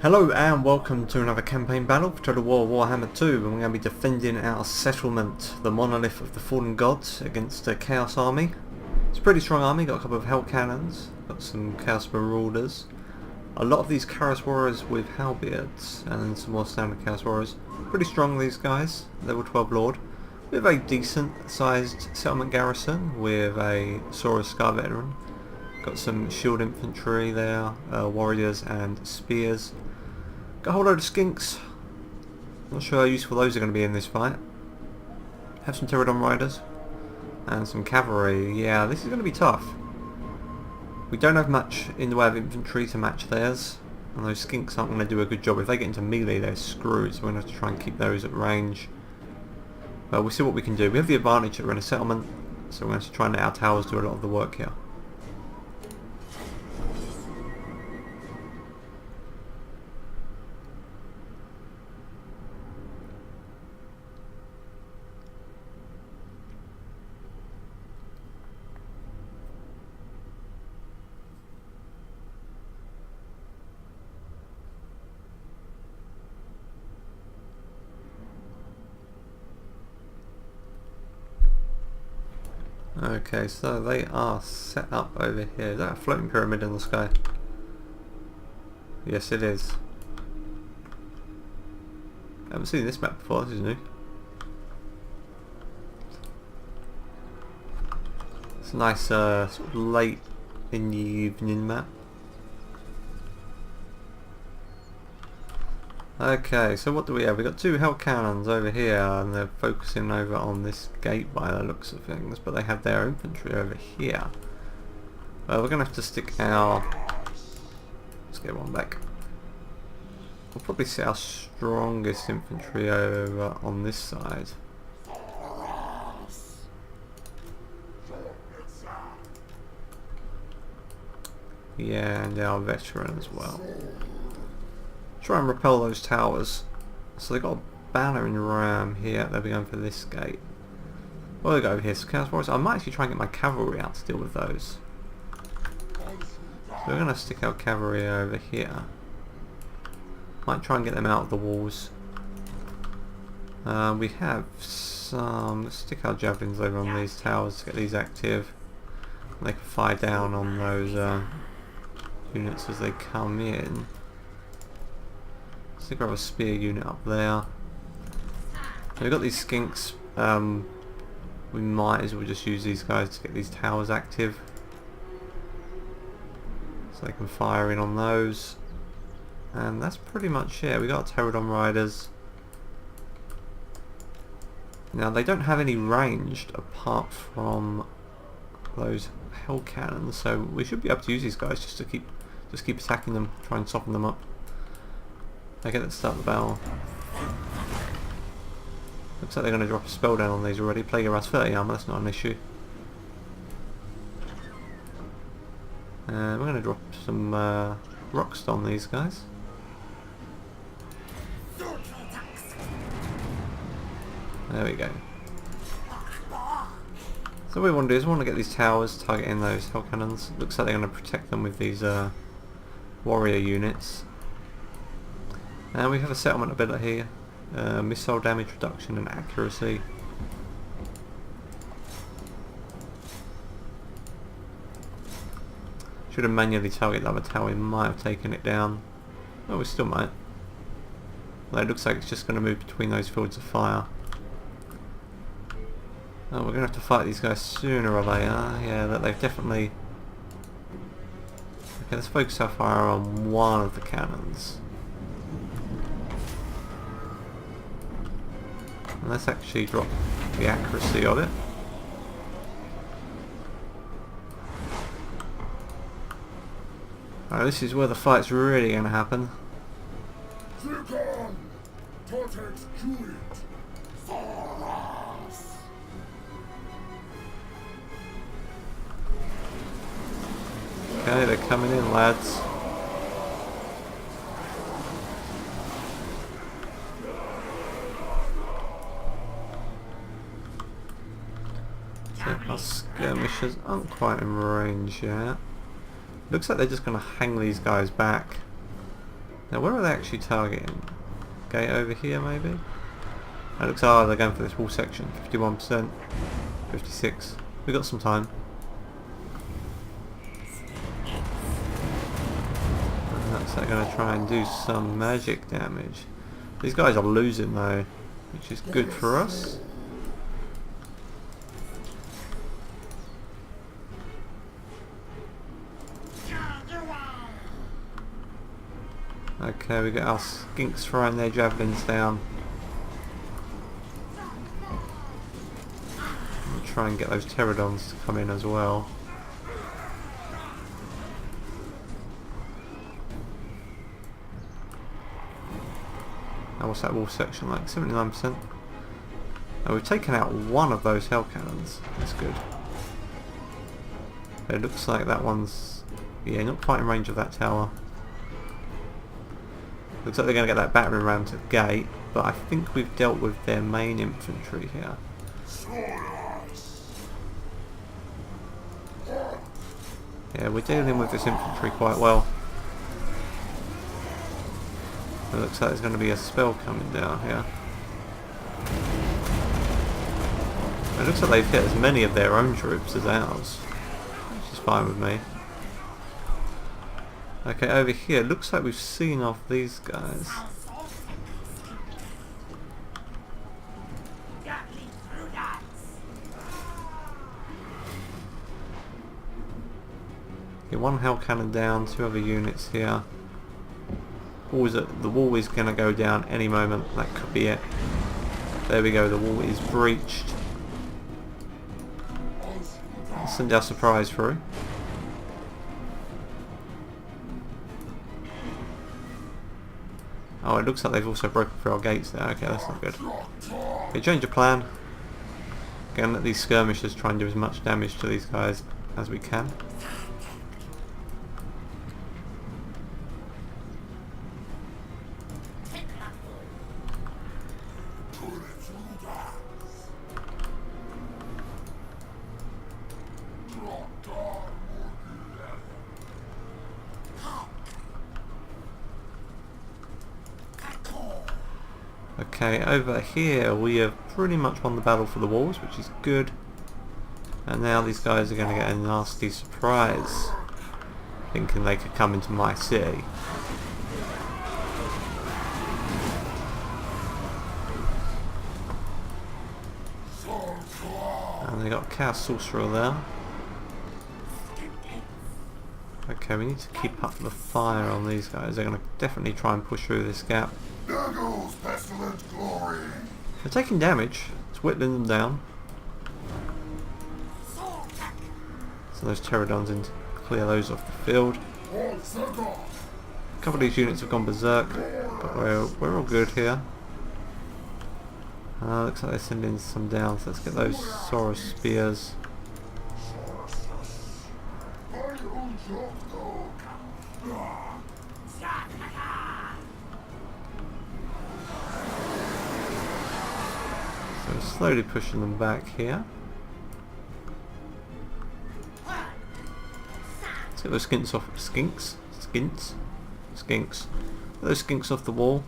Hello and welcome to another campaign battle for Total War Warhammer 2, and we're going to be defending our settlement, the Monolith of the Fallen Gods, against a Chaos Army. It's a pretty strong army, got a couple of Hell Cannons, got some Chaos Marauders, a lot of these Chaos Warriors with Halberds, and then some more standard Chaos Warriors. Pretty strong, these guys, level 12 Lord. We have a decent sized settlement garrison with a Saurus Scar Veteran. Got some shield infantry there, warriors and spears. Got a whole load of skinks. Not sure how useful those are going to be in this fight. Have some Pterodon riders and some cavalry. Yeah, this is going to be tough. We don't have much in the way of infantry to match theirs, and those skinks aren't going to do a good job. If they get into melee, they're screwed, so we're going to have to try and keep those at range. But we'll see what we can do. We have the advantage that we're in a settlement, so we're going to have to try and let our towers do a lot of the work here. Okay, so they are set up over here. Is that a floating pyramid in the sky? Yes, it is. I haven't seen this map before, this is new. It's a nice sort of late in the evening map. Okay, so what do we have? We've got two Hell Cannons over here, and they're focusing over on this gate by the looks of things, but they have their infantry over here. We're going to have to stick our... Let's get one back. We'll probably set our strongest infantry over on this side. Yeah, and our veteran as well. Try and repel those towers. So they've got a banner in ram here. They'll be going for this gate. Well, they go over here. So Chaos Warriors. I might actually try and get my cavalry out to deal with those. So we're going to stick our cavalry over here. Might try and get them out of the walls. We have some... Let's stick our javelins over on these towers to get these active. They can fire down on those units as they come in. Let's grab a spear unit up there. We've got these skinks. We might as well just use these guys to get these towers active, so they can fire in on those. And that's pretty much it. We got Pterodon riders. Now they don't have any ranged apart from those Hell Cannons, so we should be able to use these guys just to keep attacking them, try and soften them up. Okay, let's start the battle. Looks like they're going to drop a spell down on these already. Plague around 30 armor, that's not an issue. We're going to drop some rocks on these guys. There we go. So what we want to do is we want to get these towers targeting those Hell Cannons. Looks like they're going to protect them with these warrior units. And we have a settlement ability here, missile damage reduction and accuracy. Should have manually targeted the other tower, we might have taken it down. Oh, we still might. Well, it looks like it's just going to move between those fields of fire. Oh, we're going to have to fight these guys sooner or later. Yeah, that they've definitely... Okay, let's focus our fire on one of the cannons. And let's actually drop the accuracy of it. Alright, this is where the fight's really going to happen. Okay, they're coming in, lads. Our skirmishers aren't quite in range yet. Looks like they're just going to hang these guys back. Now where are they actually targeting? Gate over here maybe? It looks like they're going for this wall section. 51%, 56. We've got some time. And that's going to try and do some magic damage. These guys are losing though, which is good for us. Okay, we got our skinks throwing their javelins down. We'll try and get those pterodons to come in as well. Now what's that wall section like? 79%. Now we've taken out one of those hell cannons. That's good. It looks like that one's, yeah, not quite in range of that tower. Looks like they're going to get that battering ram to the gate, but I think we've dealt with their main infantry here. Yeah, we're dealing with this infantry quite well. It looks like there's going to be a spell coming down here. It looks like they've hit as many of their own troops as ours, which is fine with me. Okay, over here, looks like we've seen off these guys. Okay, one hell cannon down, 2 other units here. The wall is going to go down any moment, that could be it. There we go, the wall is breached. Let's send our surprise through. Oh, it looks like they've also broken through our gates there. Okay, that's not good. Okay, change of plan. Again, let these skirmishers try and do as much damage to these guys as we can. Okay, over here we have pretty much won the battle for the walls, which is good. And now these guys are going to get a nasty surprise, thinking they could come into my city. And they got a Chaos Sorcerer there. Okay, we need to keep up the fire on these guys. They're going to definitely try and push through this gap. They're taking damage. It's whittling them down. So those pterodons in to clear those off the field. A couple of these units have gone berserk, but we're all good here. Looks like they're sending some down, so let's get those Saurus spears. So we're slowly pushing them back here. Let's get those skinks off. Skinks? Get those skinks off the wall.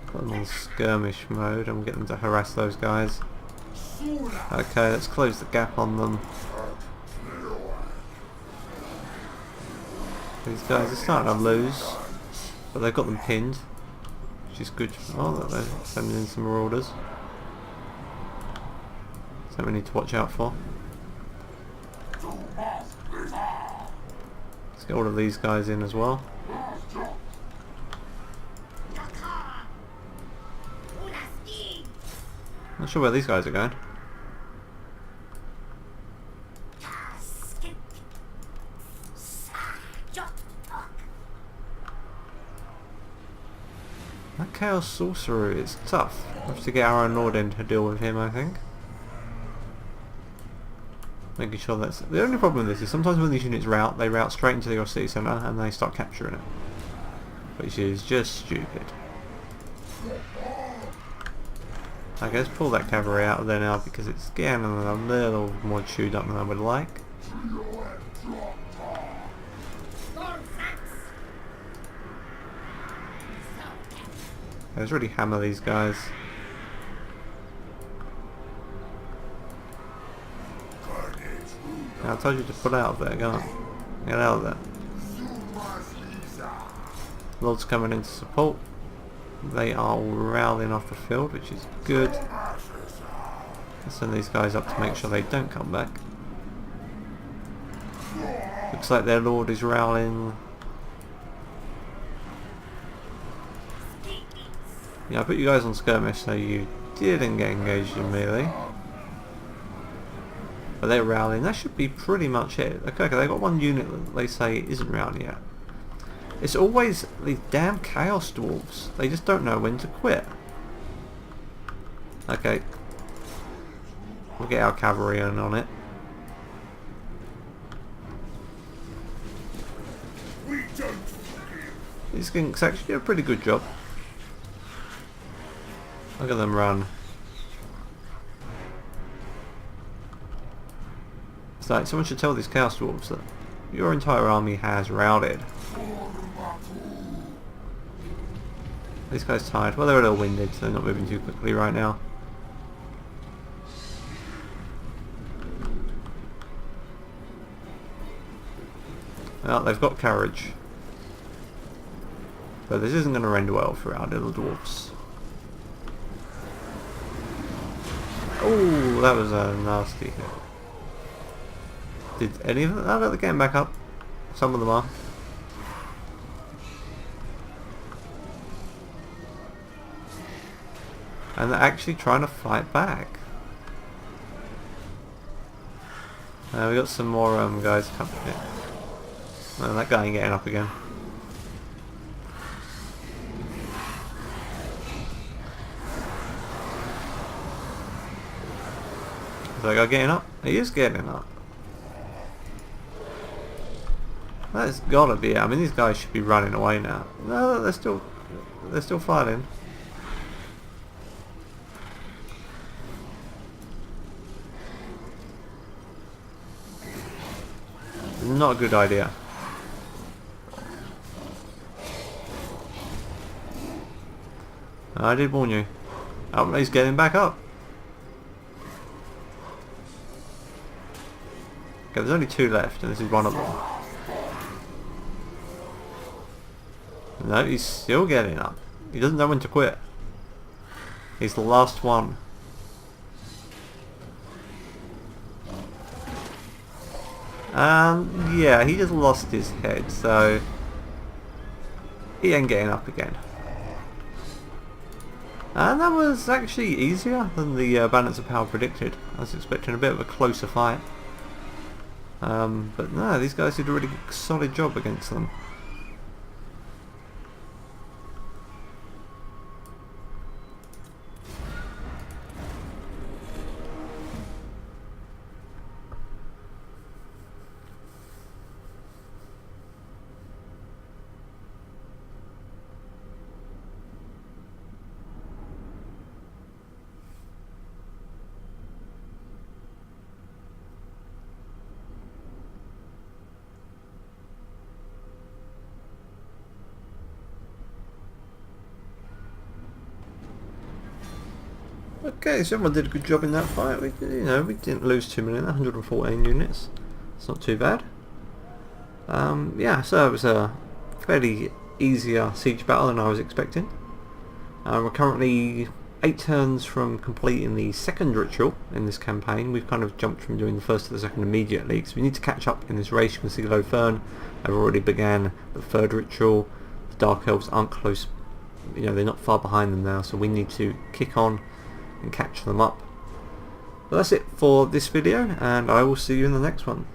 Put them on skirmish mode and we'll get them to harass those guys. Okay, let's close the gap on them. These guys are starting to lose, but they've got them pinned, which is good. Oh, they're sending in some marauders. Something we need to watch out for. Let's get all of these guys in as well. Not sure where these guys are going. That Chaos Sorcerer is tough. We'll have to get our own Lord in to deal with him, I think. Making sure that's... The only problem with this is sometimes when these units rout, they rout straight into your city centre and they start capturing it. Which is just stupid. Okay, let's pull that cavalry out of there now because it's getting a little more chewed up than I would like. let's really hammer these guys. I told you to pull out of there, go on. Get out of there. Lord's coming in to support. They are all rallying off the field, which is good. Let's send these guys up to make sure they don't come back. Looks like their Lord is rallying. Yeah, I put you guys on skirmish so you didn't get engaged in melee. But they're rallying. That should be pretty much it. Okay, they got one unit that they say isn't rallying yet. It's always these damn Chaos Dwarves. They just don't know when to quit. Okay. We'll get our cavalry in on it. These skinks actually do a pretty good job. Look at them run. It's like someone should tell these Chaos Dwarves that your entire army has routed. These guys tired. Well, they're a little winded, so they're not moving too quickly right now. Well, they've got courage. But this isn't going to end well for our little dwarfs. Oh, that was a nasty hit. Did any of them? Oh, they're getting back up. Some of them are. And they're actually trying to fight back. We got some more guys coming in. Well, that guy ain't getting up again. Is that guy getting up? He is getting up. That's gotta be it. I mean, these guys should be running away now. No, they're still fighting. Not a good idea. I did warn you. Oh, he's getting back up. Okay, there's only two left, and this is one of them. No, he's still getting up. He doesn't know when to quit. He's the last one. Yeah, he just lost his head, so he ain't getting up again. And that was actually easier than the balance of power predicted. I was expecting a bit of a closer fight. But no, these guys did a really solid job against them. Okay, so everyone did a good job in that fight. We didn't lose too many, 114 units. It's not too bad. Yeah, so it was a fairly easier siege battle than I was expecting. We're currently 8 turns from completing the second ritual in this campaign. We've kind of jumped from doing the first to the second immediately, because we need to catch up in this race. You can see Low Fern have already began the third ritual. The Dark Elves aren't close, they're not far behind them now, so we need to kick on and catch them up. But that's it for this video, and I will see you in the next one.